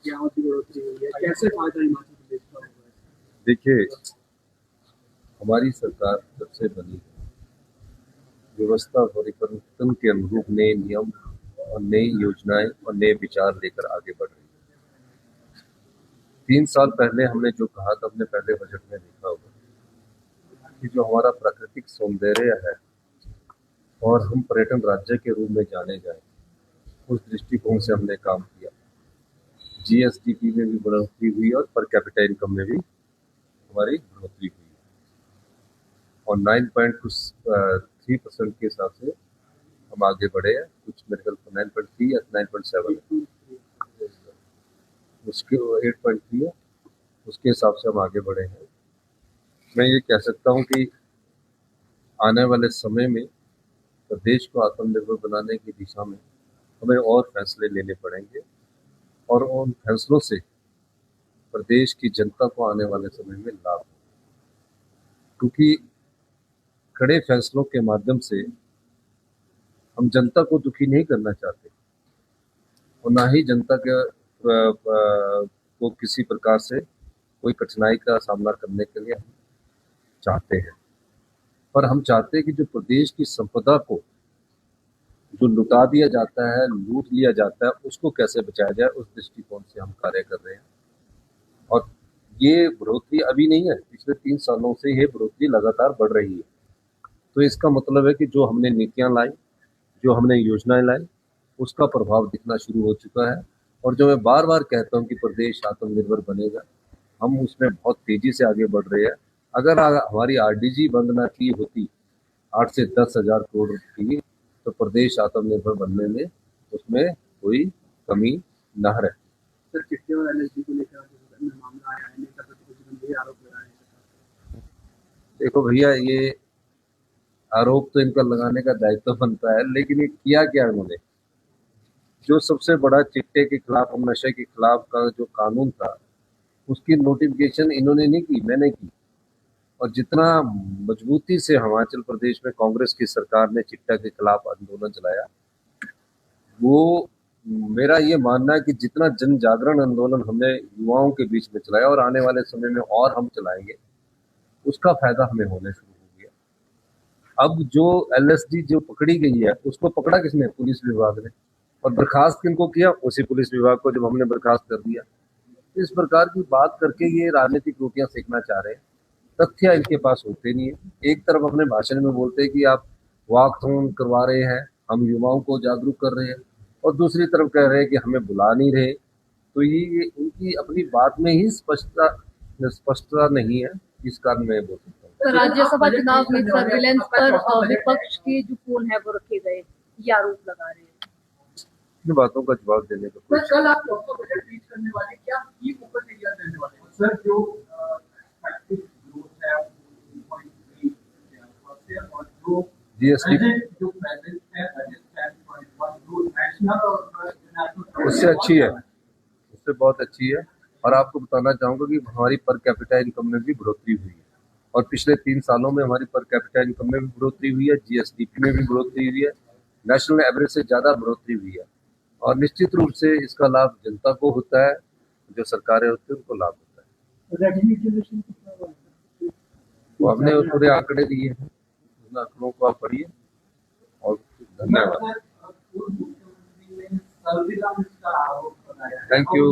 यहाँ की बढ़ोतरी हुई है, कैसे फायदा हिमाचल प्रदेश का होगा? देखिए, हमारी सरकार जब से बनी है, व्यवस्था परिवर्तन के अनुरूप नए नियम और नई योजनाएं और नए विचार लेकर आगे बढ़ रही है। 3 साल पहले हमने जो कहा था, अपने पहले बजट में देखा होगा कि जो हमारा प्राकृतिक सौंदर्य है और हम पर्यटन राज्य के रूप में जाने जाए, उस दृष्टिकोण से हमने काम किया। जीएसडीपी में भी बढ़ोतरी हुई और पर कैपिटा इनकम में भी हमारी बढ़ोतरी हुई और 9.3% के हिसाब से हम आगे बढ़े हैं। कुछ मेरे ख्याल 9.3 या 9.7 उसके 8.3 है, उसके हिसाब से हम आगे बढ़े हैं। मैं ये कह सकता हूँ कि आने वाले समय में प्रदेश को आत्मनिर्भर बनाने की दिशा में हमें और फैसले लेने पड़ेंगे और उन फैसलों से प्रदेश की जनता को आने वाले समय में लाभ हो, क्योंकि कड़े फैसलों के माध्यम से हम जनता को दुखी नहीं करना चाहते और ना ही जनता को किसी प्रकार से कोई कठिनाई का सामना करने के लिए हम चाहते हैं। पर हम चाहते हैं कि जो प्रदेश की संपदा को जो लुटा दिया जाता है, लूट लिया जाता है, उसको कैसे बचाया जाए, उस दृष्टिकोण से हम कार्य कर रहे हैं। और ये बढ़ोतरी अभी नहीं है, पिछले 3 सालों से ये बढ़ोतरी लगातार बढ़ रही है। तो इसका मतलब है कि जो हमने नीतियां लाई, जो हमने योजनाएं लाई, उसका प्रभाव दिखना शुरू हो चुका है। और जो मैं बार बार कहता हूँ कि प्रदेश आत्मनिर्भर बनेगा, हम उसमें बहुत तेजी से आगे बढ़ रहे हैं। अगर हमारी आरडीजी बंद ना की होती 8 से 10 हजार करोड़ की, तो प्रदेश आत्मनिर्भर बनने में उसमें कोई कमी न रहे। सर, चिट्ठी और एलएसडी को लेकर मामला आया है, नेता प्रतिपक्ष गंभीर आरोप लगा रहे हैं। देखो भैया, ये आरोप तो इनका लगाने का दायित्व बनता है, लेकिन ये किया क्या उन्होंने? जो सबसे बड़ा चिट्टे के खिलाफ और नशे के खिलाफ का जो कानून था, उसकी नोटिफिकेशन इन्होंने नहीं की, मैंने की। और जितना मजबूती से हिमाचल प्रदेश में कांग्रेस की सरकार ने चिट्टा के खिलाफ आंदोलन चलाया, वो मेरा ये मानना है कि जितना जन जागरण आंदोलन हमने युवाओं के बीच में चलाया और आने वाले समय में और हम चलाएंगे, उसका फायदा हमें होने शुरू हो गया। अब जो एलएसडी जो पकड़ी गई है, उसको पकड़ा किसने? पुलिस विभाग ने। और बर्खास्त किनको किया? उसी पुलिस विभाग को, जब हमने बर्खास्त कर दिया। इस प्रकार की बात करके ये राजनीतिक रोटियां सेकना चाह रहे हैं। तथ्य इनके पास होते नहीं है। एक तरफ अपने भाषण में बोलते हैं कि आप वॉकथॉन करवा रहे हैं, हम युवाओं को जागरूक कर रहे हैं, और दूसरी तरफ कह रहे हैं कि हमें बुला नहीं रहे। तो ये उनकी अपनी बात में ही स्पष्टता नहीं है। इस कारण मैं बोल सकता हूँ। तो राज्यसभा चुनाव में सर्विलेंस पर विपक्ष के जो फोन है वो रखे गए, ये आरोप लगा रहे हैं। इन बातों का जवाब देने का कल आप बजट रीच करने वाले, क्या की फोकस एरिया रहने वाले हैं सर? जो ग्रोथ है और जो जीएसटी उससे अच्छी है, उससे बहुत अच्छी है। और आपको बताना चाहूंगा कि हमारी पर कैपिटा इनकम में भी बढ़ोतरी हुई है और पिछले 3 सालों में हमारी पर कैपिटा इनकम में भी बढ़ोतरी हुई है, जीएसडीपी में भी बढ़ोतरी हुई है, नेशनल एवरेज से ज्यादा बढ़ोतरी हुई है। और निश्चित रूप से इसका लाभ जनता को होता है, जो सरकारें होती है उनको लाभ होता है। तो हमने पूरे आंकड़े दिए हैं, उन आंकड़ों को आप पढ़िए। और धन्यवाद, थैंक यू।